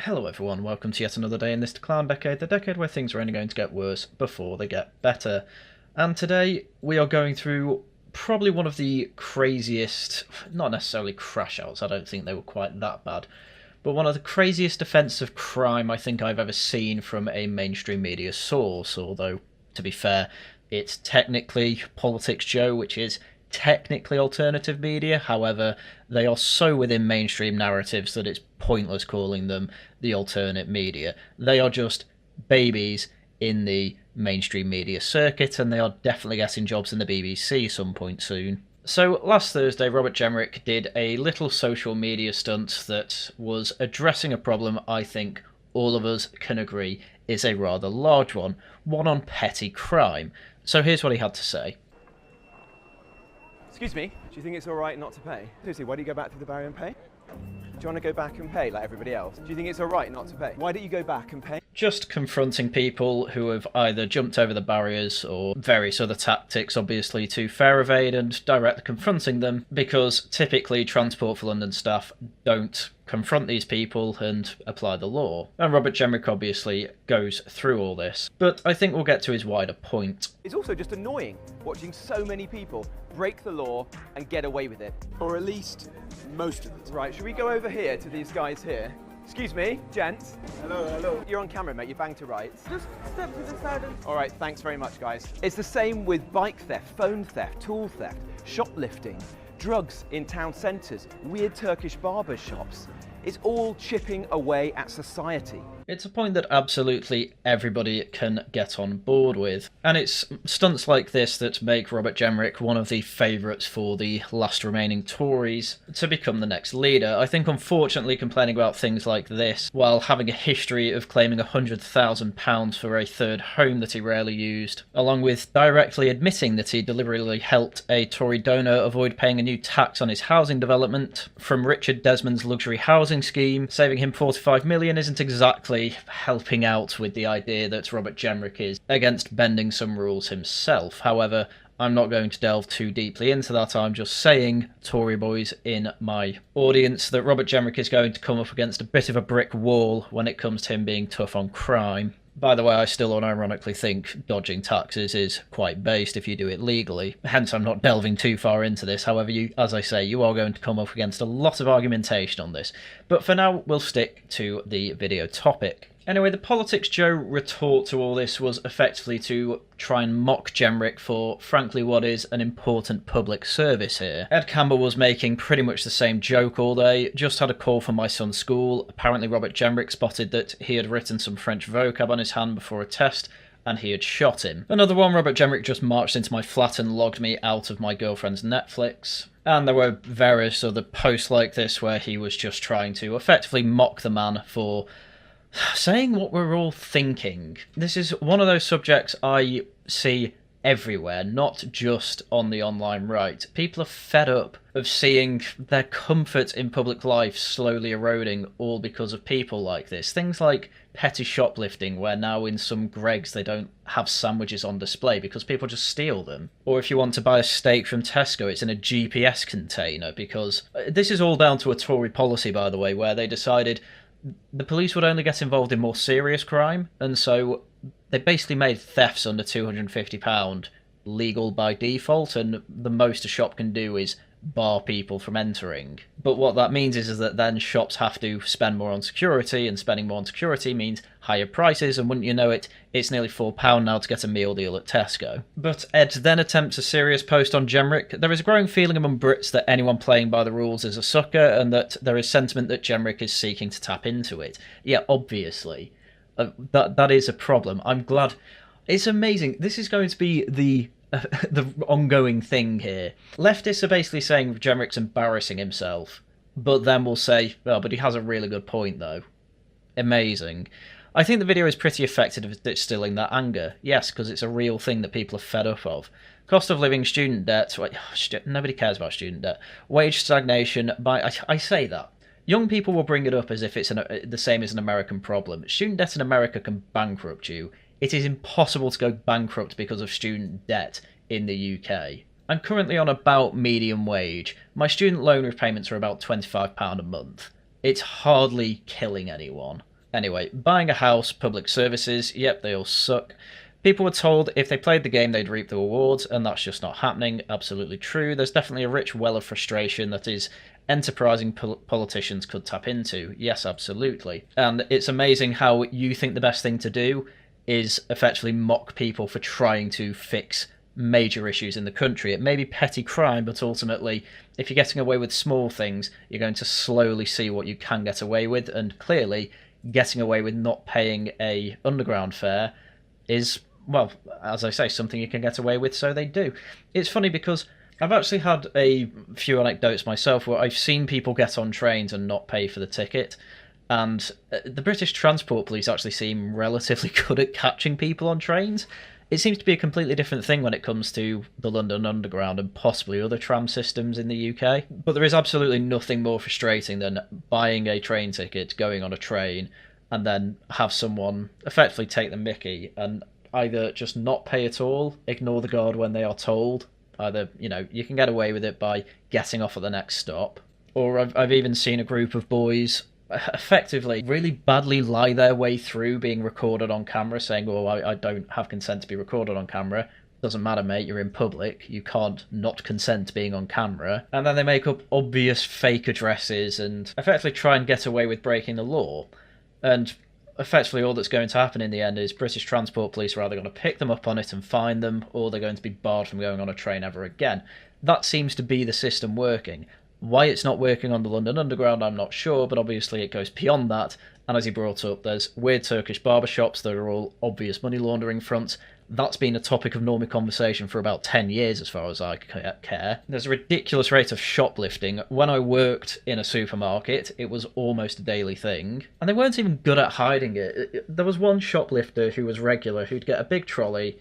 Hello everyone, welcome to yet another day in this clown decade, the decade where things are only going to get worse before they get better. And today we are going through probably one of the craziest, not necessarily crash outs, I don't think they were quite that bad, but one of the craziest defense of crime I think I've ever seen from a mainstream media source, although, to be fair, it's technically Politics Joe, which is technically alternative media. However, they are so within mainstream narratives that it's pointless calling them the alternate media. They are just babies in the mainstream media circuit, and they are definitely getting jobs in the BBC some point soon. So last Thursday, Robert Jenrick did a little social media stunt that was addressing a problem I think all of us can agree is a rather large one on petty crime. So here's what he had to say. Excuse me, do you think it's all right not to pay? Seriously, why do you go back through the barrier and pay? Do you want to go back and pay like everybody else? Do you think it's all right not to pay? Why don't you go back and pay? Just confronting people who have either jumped over the barriers or various other tactics, obviously, to fare evade, and directly confronting them, because typically Transport for London staff don't confront these people and apply the law. And Robert Jenrick obviously goes through all this. But I think we'll get to his wider point. It's also just annoying watching so many people break the law and get away with it. Or at least most of it. Right, should we go over here to these guys here? Excuse me, gents. Hello. You're on camera, mate. You banged to rights. Just step to the side and... All right, thanks very much, guys. It's the same with bike theft, phone theft, tool theft, shoplifting, drugs in town centres, weird Turkish barber shops. It's all chipping away at society. It's a point that absolutely everybody can get on board with. And it's stunts like this that make Robert Jenrick one of the favourites for the last remaining Tories to become the next leader. I think unfortunately complaining about things like this, while having a history of claiming £100,000 for a third home that he rarely used, along with directly admitting that he deliberately helped a Tory donor avoid paying a new tax on his housing development from Richard Desmond's luxury housing scheme, saving him £45 million, isn't exactly helping out with the idea that Robert Jenrick is against bending some rules himself. However, I'm not going to delve too deeply into that. I'm just saying, Tory boys in my audience, that Robert Jenrick is going to come up against a bit of a brick wall when it comes to him being tough on crime. By the way, I still unironically think dodging taxes is quite based if you do it legally. Hence, I'm not delving too far into this. However, as I say, you are going to come up against a lot of argumentation on this. But for now, we'll stick to the video topic. Anyway, the Politics Joe retort to all this was effectively to try and mock Jenrick for, frankly, what is an important public service here. Ed Campbell was making pretty much the same joke all day. Just had a call from my son's school. Apparently Robert Jenrick spotted that he had written some French vocab on his hand before a test, and he had shot him. Another one, Robert Jenrick just marched into my flat and logged me out of my girlfriend's Netflix. And there were various other posts like this where he was just trying to effectively mock the man for saying what we're all thinking. This is one of those subjects I see everywhere, not just on the online right. People are fed up of seeing their comfort in public life slowly eroding, all because of people like this. Things like petty shoplifting, where now in some Greggs they don't have sandwiches on display because people just steal them. Or if you want to buy a steak from Tesco, it's in a GPS container, because this is all down to a Tory policy, by the way, where they decided the police would only get involved in more serious crime, and so they basically made thefts under £250 legal by default, and the most a shop can do is bar people from entering. But what that means is that then shops have to spend more on security, and spending more on security means higher prices, and wouldn't you know it, it's nearly £4 now to get a meal deal at Tesco. But Ed then attempts a serious post on Jenrick. There is a growing feeling among Brits that anyone playing by the rules is a sucker, and that there is sentiment that Jenrick is seeking to tap into it. Yeah, obviously. That is a problem. I'm glad. It's amazing. This is going to be the ongoing thing here. Leftists are basically saying Jenrick's embarrassing himself, but then we'll say, well, but he has a really good point, though. Amazing. I think the video is pretty effective at distilling that anger. Yes, because it's a real thing that people are fed up of. Cost of living, student debt. Nobody cares about student debt. Wage stagnation. I say that. Young people will bring it up as if it's the same as an American problem. Student debt in America can bankrupt you. It is impossible to go bankrupt because of student debt in the UK. I'm currently on about medium wage. My student loan repayments are about £25 a month. It's hardly killing anyone. Anyway, buying a house, public services, yep, they all suck. People were told if they played the game they'd reap the rewards, and that's just not happening. Absolutely true. There's definitely a rich well of frustration that is enterprising politicians could tap into. Yes, absolutely. And it's amazing how you think the best thing to do is effectively mock people for trying to fix major issues in the country. It may be petty crime, but ultimately, if you're getting away with small things, you're going to slowly see what you can get away with, and clearly getting away with not paying a underground fare is, well, as I say, something you can get away with, so they do. It's funny because I've actually had a few anecdotes myself where I've seen people get on trains and not pay for the ticket, and the British Transport Police actually seem relatively good at catching people on trains. It seems to be a completely different thing when it comes to the London Underground and possibly other tram systems in the UK. But there is absolutely nothing more frustrating than buying a train ticket, going on a train, and then have someone effectively take the mickey and either just not pay at all, ignore the guard when they are told. Either, you can get away with it by getting off at the next stop. Or I've even seen a group of boys effectively really badly lie their way through being recorded on camera, saying, oh, I don't have consent to be recorded on camera. Doesn't matter, mate, you're in public. You can't not consent to being on camera. And then they make up obvious fake addresses and effectively try and get away with breaking the law. And effectively all that's going to happen in the end is British Transport Police are either going to pick them up on it and fine them, or they're going to be barred from going on a train ever again. That seems to be the system working. Why it's not working on the London Underground, I'm not sure, but obviously it goes beyond that. And as he brought up, there's weird Turkish barbershops that are all obvious money laundering fronts. That's been a topic of normal conversation for about 10 years as far as I care. There's a ridiculous rate of shoplifting. When I worked in a supermarket, it was almost a daily thing. And they weren't even good at hiding it. There was one shoplifter who was regular, who'd get a big trolley,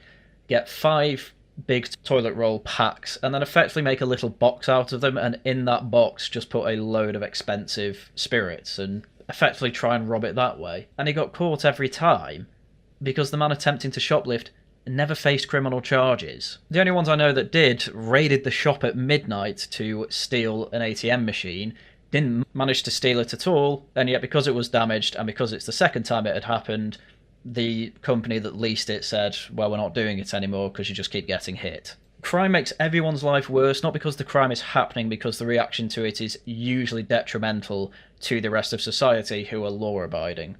get 5 big toilet roll packs, and then effectively make a little box out of them, and in that box just put a load of expensive spirits and effectively try and rob it that way. And he got caught every time because the man attempting to shoplift never faced criminal charges. The only ones I know that did raided the shop at midnight to steal an ATM machine, didn't manage to steal it at all, and yet because it was damaged and because it's the second time it had happened, the company that leased it said, well, we're not doing it anymore because you just keep getting hit. Crime makes everyone's life worse, not because the crime is happening, because the reaction to it is usually detrimental to the rest of society who are law-abiding.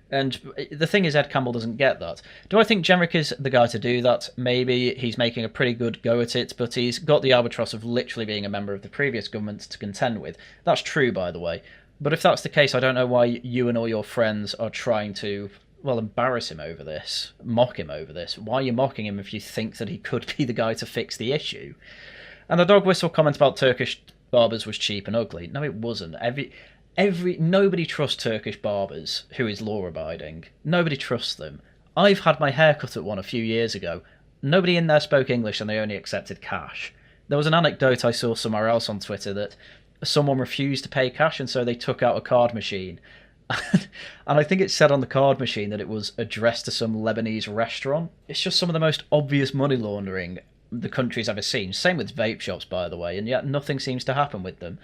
And the thing is, Ed Campbell doesn't get that. Do I think Jenrick is the guy to do that? Maybe. He's making a pretty good go at it, but he's got the albatross of literally being a member of the previous government to contend with. That's true, by the way. But if that's the case, I don't know why you and all your friends are trying to, well, embarrass him over this, mock him over this. Why are you mocking him if you think that he could be the guy to fix the issue? And the dog whistle comment about Turkish barbers was cheap and ugly. No, it wasn't. Nobody trusts Turkish barbers who is law-abiding. Nobody trusts them. I've had my hair cut at one a few years ago. Nobody in there spoke English and they only accepted cash. There was an anecdote I saw somewhere else on Twitter that someone refused to pay cash and so they took out a card machine. And I think it said on the card machine that it was addressed to some Lebanese restaurant. It's just some of the most obvious money laundering the country's ever seen. Same with vape shops, by the way, and yet nothing seems to happen with them.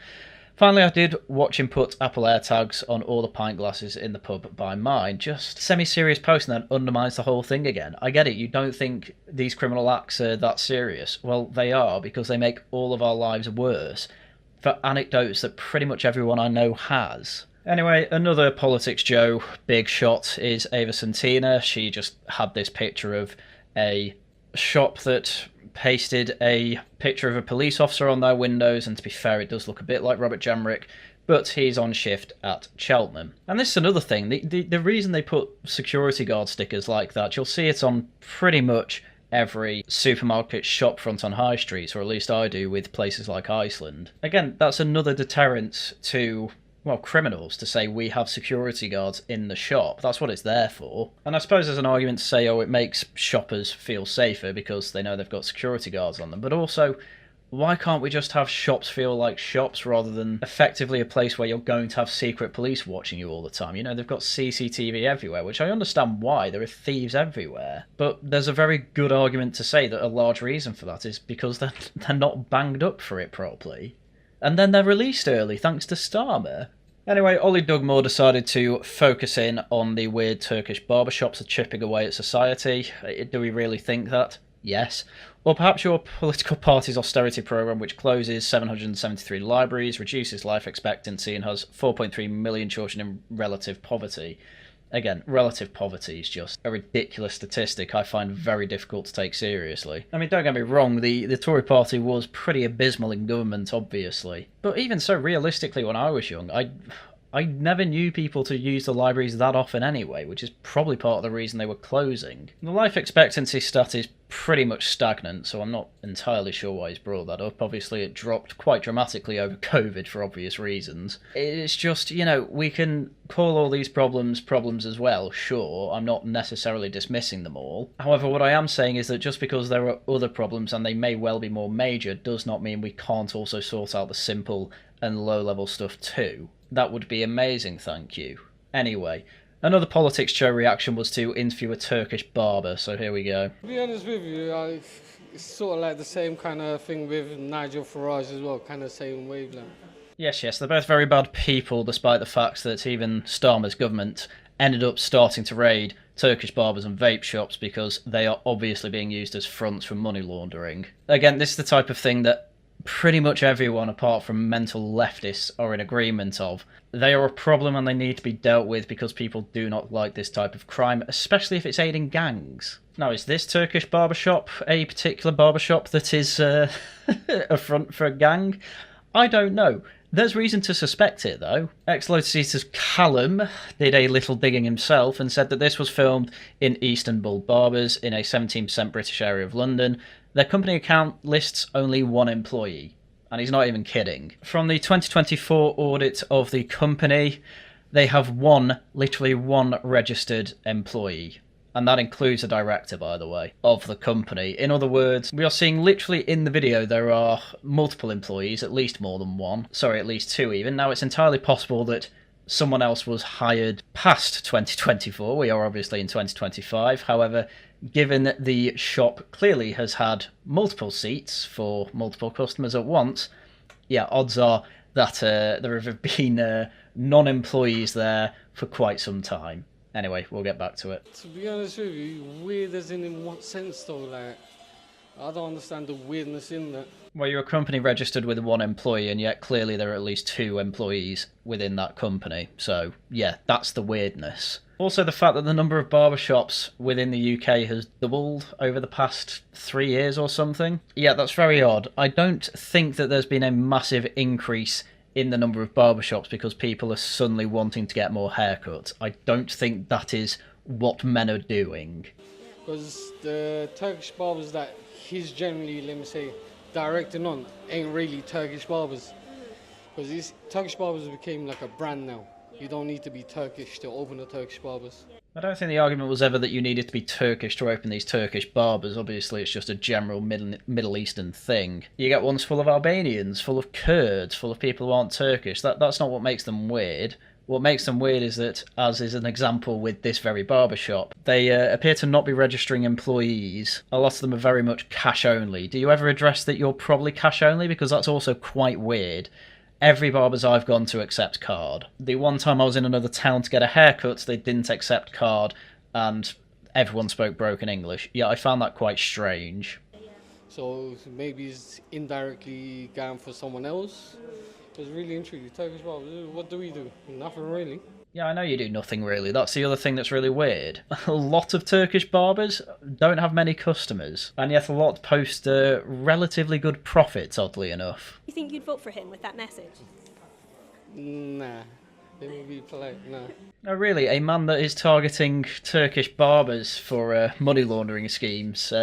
Finally, I did watch him put Apple AirTags on all the pint glasses in the pub by mine. Just semi-serious post and then undermines the whole thing again. I get it, you don't think these criminal acts are that serious. Well, they are, because they make all of our lives worse for anecdotes that pretty much everyone I know has. Anyway, another politics Joe big shot is Ava Santina. She just had this picture of a shop that pasted a picture of a police officer on their windows, and to be fair, it does look a bit like Robert Jenrick, but he's on shift at Cheltenham. And this is another thing, the reason they put security guard stickers like that, you'll see it on pretty much every supermarket shop front on high streets, or at least I do with places like Iceland. Again, that's another deterrent to, well, criminals, to say we have security guards in the shop. That's what it's there for. And I suppose there's an argument to say, oh, it makes shoppers feel safer because they know they've got security guards on them. But also, why can't we just have shops feel like shops rather than effectively a place where you're going to have secret police watching you all the time? You know, they've got CCTV everywhere, which I understand why. There are thieves everywhere. But there's a very good argument to say that a large reason for that is because they're not banged up for it properly. And then they're released early, thanks to Starmer. Anyway, Ollie Dugmore decided to focus in on the weird Turkish barbershops are chipping away at society. Do we really think that? Yes. Or perhaps your political party's austerity programme, which closes 773 libraries, reduces life expectancy, and has 4.3 million children in relative poverty. Again, relative poverty is just a ridiculous statistic I find very difficult to take seriously. I mean, don't get me wrong, the Tory party was pretty abysmal in government, obviously. But even so, realistically, when I was young, I never knew people to use the libraries that often anyway, which is probably part of the reason they were closing. The life expectancy stat is pretty much stagnant, so I'm not entirely sure why he's brought that up. Obviously, it dropped quite dramatically over COVID for obvious reasons. It's just, you know, we can call all these problems as well, sure. I'm not necessarily dismissing them all. However, what I am saying is that just because there are other problems, and they may well be more major, does not mean we can't also sort out the simple and low-level stuff too. That would be amazing, thank you. Anyway, another politics show reaction was to interview a Turkish barber, so here we go. To be honest with you, it's sort of like the same kind of thing with Nigel Farage as well, kind of same wavelength. Yes, they're both very bad people, despite the fact that even Starmer's government ended up starting to raid Turkish barbers and vape shops because they are obviously being used as fronts for money laundering. Again, this is the type of thing that pretty much everyone apart from mental leftists are in agreement of. They are a problem and they need to be dealt with because people do not like this type of crime, especially if it's aiding gangs. Now, is this Turkish barbershop a particular barbershop that is a front for a gang? I don't know. There's reason to suspect it, though. Ex-Lotus's Callum did a little digging himself and said that this was filmed in Istanbul Barbers in a 17% British area of London. Their company account lists only one employee, and he's not even kidding. From the 2024 audit of the company, they have literally one registered employee. And that includes a director, by the way, of the company. In other words, we are seeing literally in the video there are multiple employees, at least more than one. Sorry, at least two even. Now, it's entirely possible that someone else was hired past 2024. We are obviously in 2025. However, given that the shop clearly has had multiple seats for multiple customers at once, yeah, odds are that there have been non-employees there for quite some time. Anyway, we'll get back to it. To be honest with you, weird as in what sense though? Like, I don't understand the weirdness in that. Well, you're a company registered with one employee, and yet clearly there are at least two employees within that company. So, yeah, that's the weirdness. Also, the fact that the number of barbershops within the UK has doubled over the past 3 years or something. Yeah, that's very odd. I don't think that there's been a massive increase in the number of barbershops because people are suddenly wanting to get more haircuts. I don't think that is what men are doing. Because the Turkish barbers that he's generally, let me say, directing on ain't really Turkish barbers. Because these Turkish barbers became like a brand now. You don't need to be Turkish to open a Turkish barbers. I don't think the argument was ever that you needed to be Turkish to open these Turkish barbers. Obviously, it's just a general Middle Eastern thing. You get ones full of Albanians, full of Kurds, full of people who aren't Turkish. That's not what makes them weird. What makes them weird is that, as is an example with this very barbershop, they appear to not be registering employees. A lot of them are very much cash only. Do you ever address that you're probably cash only? Because that's also quite weird. Every barber's I've gone to accept card. The one time I was in another town to get a haircut, they didn't accept card, and everyone spoke broken English. Yeah, I found that quite strange. So maybe it's indirectly going for someone else. It's really intriguing. Turkish barbers, what do we do? Nothing really. Yeah, I know you do nothing really. That's the other thing that's really weird. A lot of Turkish barbers don't have many customers, and yet a lot post relatively good profits, oddly enough. You think you'd vote for him with that message? Nah. Let me be polite, nah. No, really, a man that is targeting Turkish barbers for money laundering schemes,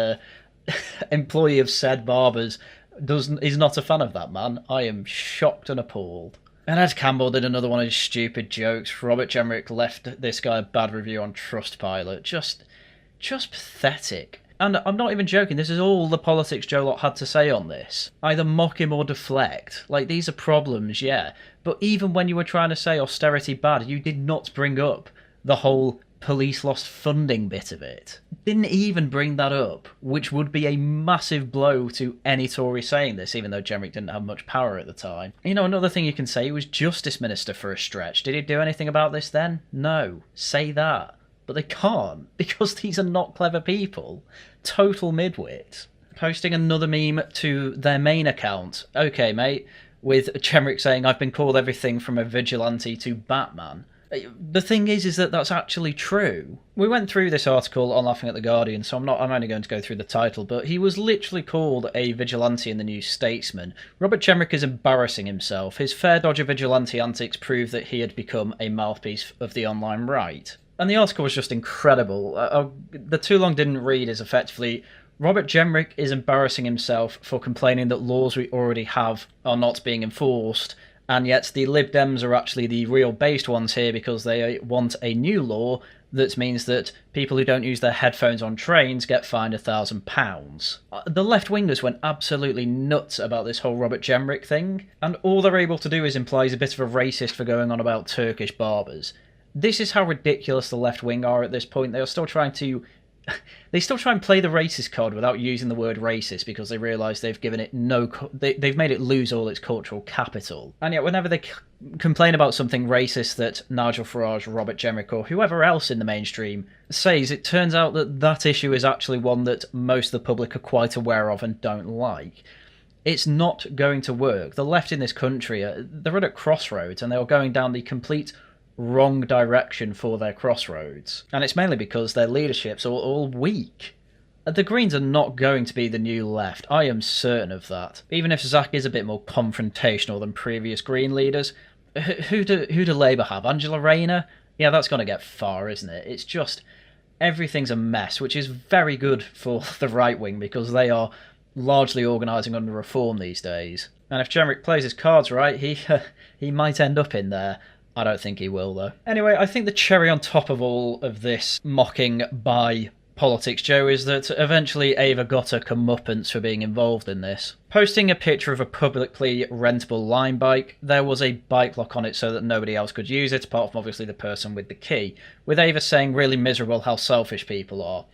employee of said barbers, is not a fan of that man. I am shocked and appalled. And Ed Campbell did another one of his stupid jokes. Robert Jenrick left this guy a bad review on Trustpilot. Just pathetic. And I'm not even joking, this is all the politics Joe Lot had to say on this. Either mock him or deflect. Like, these are problems, yeah. But even when you were trying to say austerity bad, you did not bring up the whole police lost funding bit of it. didn't even bring that up, which would be a massive blow to any Tory saying this, even though Jenrick didn't have much power at the time. You know, another thing you can say, he was Justice Minister for a stretch. Did he do anything about this then? No. Say that. But they can't, because these are not clever people. Total midwits. Posting another meme to their main account. Okay, mate. With Jenrick saying, I've been called everything from a vigilante to Batman. The thing is that that's actually true. We went through this article on Laughing at the Guardian, so I'm only going to go through the title, but he was literally called a vigilante in the New Statesman. Robert Jenrick is embarrassing himself. His fair dodge of vigilante antics proved that he had become a mouthpiece of the online right. And the article was just incredible. The too long didn't read is effectively, Robert Jenrick is embarrassing himself for complaining that laws we already have are not being enforced, and yet the Lib Dems are actually the real based ones here because they want a new law that means that people who don't use their headphones on trains get fined £1,000. The left-wingers went absolutely nuts about this whole Robert Jenrick thing, and all they're able to do is imply he's a bit of a racist for going on about Turkish barbers. This is how ridiculous the left wing are at this point. They are still trying to... They still try and play the racist card without using the word racist because they realise they've given it they've made it lose all its cultural capital. And yet whenever they complain about something racist that Nigel Farage, Robert Jenrick or whoever else in the mainstream says, it turns out that that issue is actually one that most of the public are quite aware of and don't like. It's not going to work. The left in this country, they're at a crossroads and they are going down the complete wrong direction for their crossroads. And it's mainly because their leaderships are all weak. The Greens are not going to be the new left. I am certain of that. Even if Zach is a bit more confrontational than previous Green leaders. Who do Labour have? Angela Rayner? Yeah, that's going to get far, isn't it? It's just... everything's a mess, which is very good for the right wing because they are largely organising under reform these days. And if Jenrick plays his cards right, he might end up in there. I don't think he will, though. Anyway, I think the cherry on top of all of this mocking by Politics Joe is that eventually Ava got her comeuppance for being involved in this. Posting a picture of a publicly rentable line bike, there was a bike lock on it so that nobody else could use it, apart from obviously the person with the key, with Ava saying really miserable how selfish people are.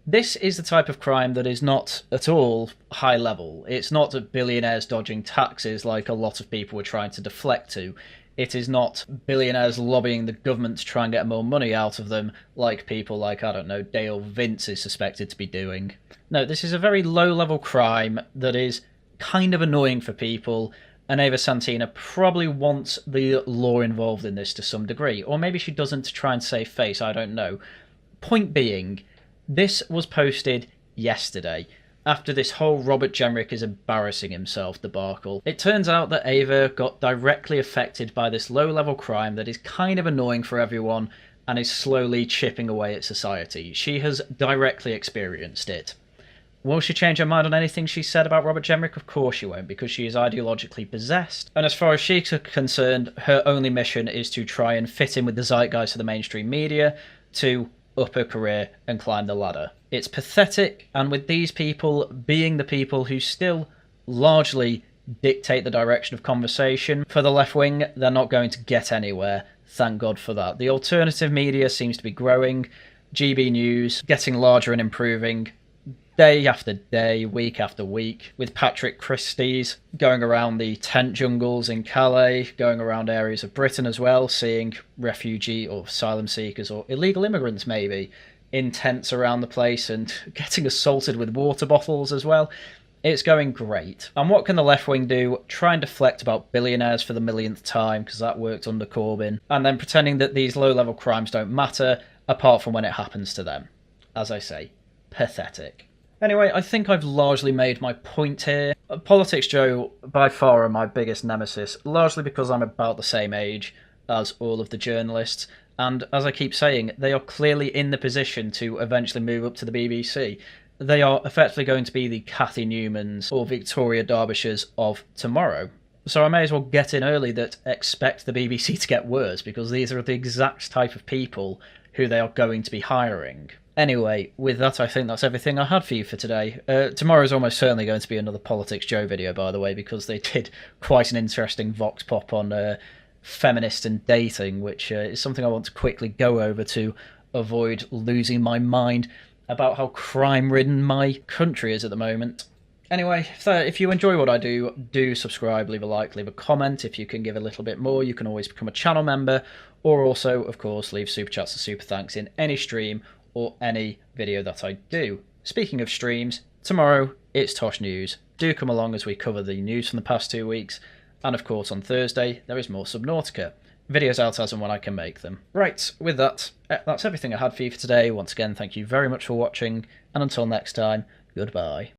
This is the type of crime that is not at all high level. It's not billionaires dodging taxes like a lot of people were trying to deflect to. It is not billionaires lobbying the government to try and get more money out of them like people like, I don't know, Dale Vince is suspected to be doing. No, this is a very low-level crime that is kind of annoying for people, and Ava Santina probably wants the law involved in this to some degree. Or maybe she doesn't to try and save face, I don't know. Point being, this was posted yesterday, after this whole Robert Jenrick is embarrassing himself debacle. It turns out that Ava got directly affected by this low-level crime that is kind of annoying for everyone and is slowly chipping away at society. She has directly experienced it. Will she change her mind on anything she said about Robert Jenrick? Of course she won't, because she is ideologically possessed. And as far as she's concerned, her only mission is to try and fit in with the zeitgeist of the mainstream media to up her career and climb the ladder. It's pathetic, and with these people being the people who still largely dictate the direction of conversation for the left wing, they're not going to get anywhere. Thank God for that. The alternative media seems to be growing. GB News getting larger and improving day after day, week after week, with Patrick Christie's going around the tent jungles in Calais, going around areas of Britain as well, seeing refugee or asylum seekers or illegal immigrants maybe in tents around the place and getting assaulted with water bottles as well. It's going great. And what can the left wing do? Try and deflect about billionaires for the millionth time, because that worked under Corbyn, and then pretending that these low-level crimes don't matter, apart from when it happens to them. As I say, pathetic. Anyway, I think I've largely made my point here. Politics Joe, by far, are my biggest nemesis, largely because I'm about the same age as all of the journalists, and as I keep saying, they are clearly in the position to eventually move up to the BBC. They are effectively going to be the Cathy Newmans or Victoria Derbyshires of tomorrow. So I may as well get in early that expect the BBC to get worse, because these are the exact type of people who they are going to be hiring. Anyway, with that, I think that's everything I had for you for today. Tomorrow's almost certainly going to be another Politics Joe video, by the way, because they did quite an interesting vox pop on feminist and dating, which is something I want to quickly go over to avoid losing my mind about how crime-ridden my country is at the moment. Anyway, if you enjoy what I do subscribe, leave a like, leave a comment. If you can give a little bit more, you can always become a channel member, or also, of course, leave super chats and super thanks in any stream or any video that I do. Speaking of streams, tomorrow it's Tosh News. Do come along as we cover the news from the past 2 weeks, and of course on Thursday there is more Subnautica. Videos out as and when I can make them. Right, with that, that's everything I had for you for today. Once again, thank you very much for watching, and until next time, goodbye.